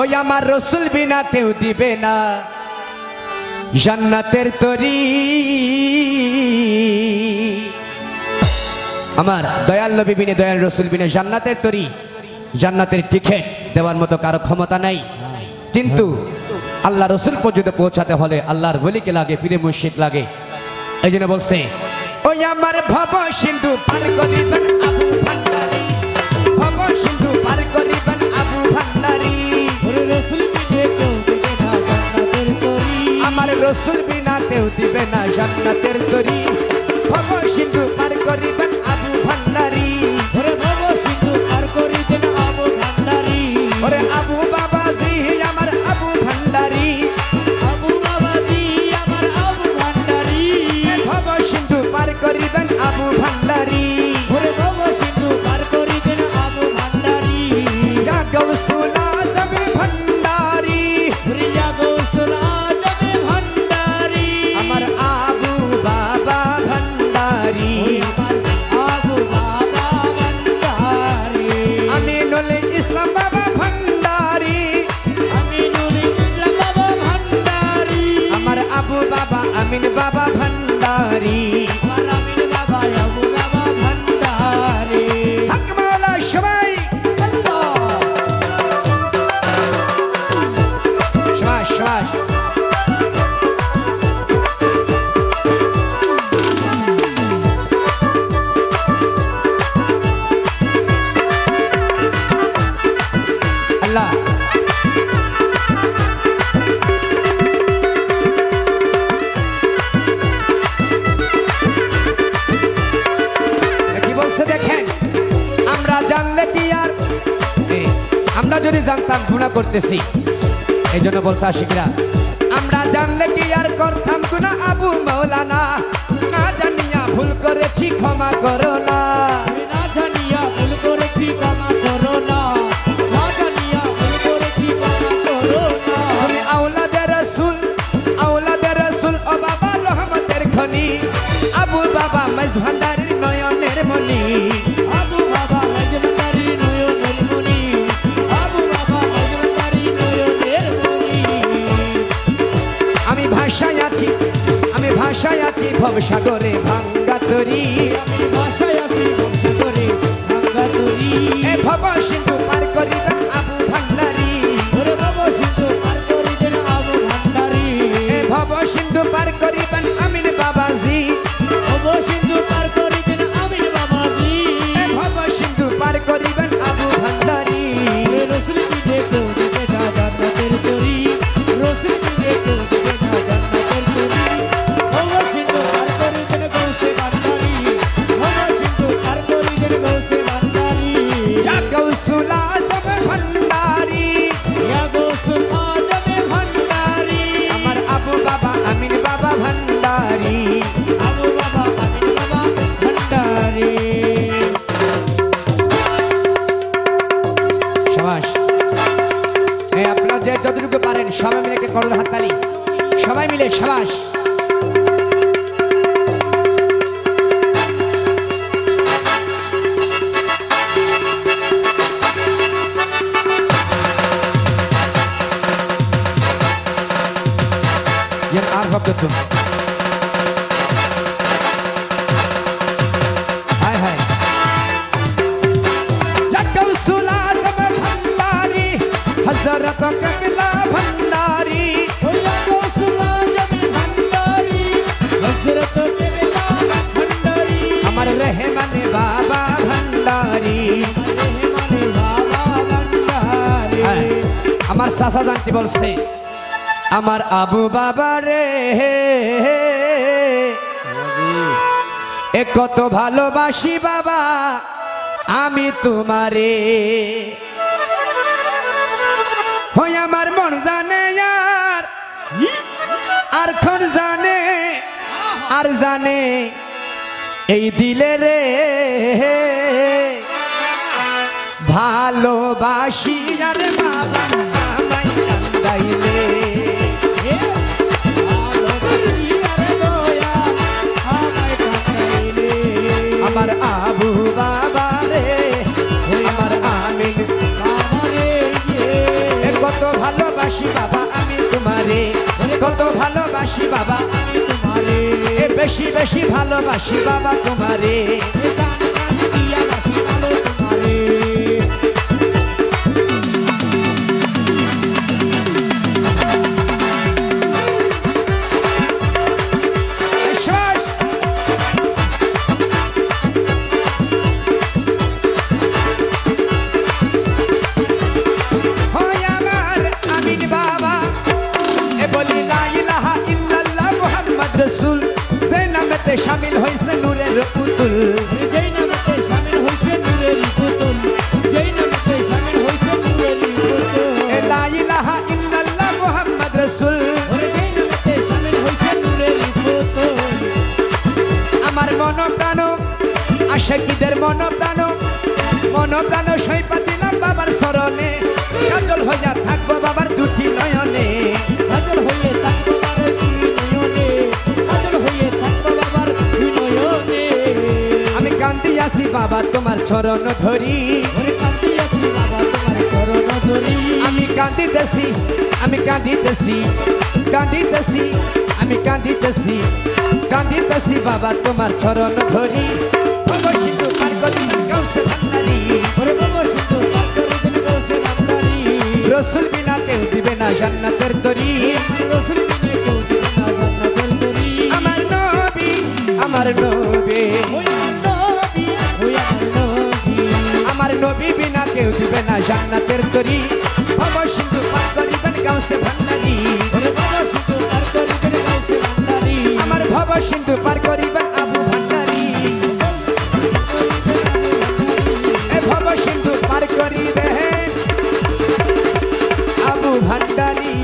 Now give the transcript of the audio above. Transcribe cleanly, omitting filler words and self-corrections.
ওই আমার রসুল বিনা কেউ দিবে না জান্নাতের তরি। আমার দয়াল নবী বিনে দয়াল রসুল বিনে জান্নাতের তরি জান্নাতের টিকেট দেওয়ার মতো কারো ক্ষমতা নাই। কিন্তু আল্লাহ রসুল পর্যন্ত পৌঁছাতে হলে আল্লাহর ওলিকে লাগে, পীরে মুর্শিদ লাগে। এই জন্য বলছে ওই আমার ভব সিন্ধু পার করিবেন আবু ভান্ডারী, ভব সিন্ধু পার করিবেন আবু ভান্ডারী। আমার রসুল বিনা কেউ দিবে না জান্নাতের তরি, ভব সিন্ধু পার করিবেন আবু ভান্ডারী। ওরে আবু বাবাজি আমার আবু ভান্ডারী, ভব সিন্ধু পার করিবেন আবু ভান্ডারী। ইয়া গৌসুল আজম ভান্ডারী, আমার আবু বাবা ভান্ডারী। আমিনুল ইসলাম বাবা ভান্ডারী, আমার আবু বাবা আমিন বাবা ভান্ডারী। হক মাওলা সবাই শাবাশ শাবাশ। আল্লাহ কি বলছে দেখেন, আমরা জানলে কি আর আমরা যদি জানতাম গুনাহ করতেছি, এই জন্য বলছে আশিকরা আমরা জানলে কি আর করতাম গুনাহ আবু মাওলানা, না জানিয়া ভুল করেছি ক্ষমা করো না। তুমি আওলাদে রাসূল, আওলাদে রাসূল ও বাবা রহমতের খনি, আবু বাবা মাইজ ভান্ডারীর নয়নের মনি। আমি ভাষায় আছি, আমি ভাষায় আছি ভবসাগরে ভাঙ্গা তরি, এ ভব সিন্ধু পার করিবেন আবু ভান্ডারী, এ ভব সিন্ধু পার করিবেন আমিন বাবাজি, এ ভব সিন্ধু পার করিবেন আবু ভান্ডারী। ইয়া গৌসুল আজম ভান্ডারী, আমার আবু বাবা আমিন বাবা ভান্ডারী। শাবাশ। আপনারা যে যতটুকু পারেন সবাই মিলে করুন হাততালি, সবাই মিলে শাবাশ। আর ভক্ত হায় হায় গৌসুল আজম ভান্ডারী, হযরত কবিলা ভান্ডারী, আমার রহমানে বাবা ভান্ডারী। আমার চাচা জানতে বলছে আমার আবু বাবা রে এ কত ভালোবাসি বাবা আমি তোমারে, হই আমার মন জানে আর খন জানে আর জানে এই দিলে রে ভালোবাসি আর বাবা আমায় কান্দাইলে। আমার আবু বাবা রে আমার আমিন কত ভালোবাসি বাবা আমি তোমারে, কত ভালোবাসি বাবা আমি তোমারে, বেশি বেশি ভালোবাসি বাবা তোমারে, রসুল যে নামেতে শামিল হইছে নূরের পুতুল, যেই নামেতে শামিল হইছে নূরের পুতুল, যেই নামেতে শামিল হইছে নূরের পুতুল, লা ইলাহা ইল্লাল্লাহ মুহাম্মদ রাসূল, যেই নামেতে শামিল হইছে নূরের পুতুল। আমার মন প্রাণ আশিকীদের মন প্রাণ সইপা দিলাম বাবার চরণে, কাজল হইয়া থাকবো বাবার দুটি নয়নে, কাজল হইয়া থাকবো বাবার দুটি নয়নে, কাজল হইয়া থাকবো বাবার দুই নয়নে। আমি কান্দি আছি বাবা তোমার চরণ ধরি, কান্দি আছি বাবা তোমার চরণ ধরি, আমি কান্দিতেছি আমি কান্দিতেছি কান্দিতেছি আমি কান্দিতেছি কান্দিতেছি বাবা তোমার চরণ ধরি। ভবসিন্ধু পার করিবেন গাউসে ভান্ডারী, ভবসিন্ধু পার করিবেন গাউসে ভান্ডারী, রসুল বিনা কেউ দিবে না জান্নাতের তরি, রসুল বিনা কেউ দিবে না জান্নাতের তরি। আমার নবী আমার নবী আমার নবী বিনা কেউ দিবে না জান্নাতের তরি। ভবসিন্ধু পার করিবেন গাউসে ভান্ডারী, ভবসিন্ধু পার করিবেন গাউসে ভান্ডারী, আমার ভবসিন্ধু পার করিবেন আবু ভান্ডারী, ভবসিন্ধু পার করিবেন আবু ভান্ডারী।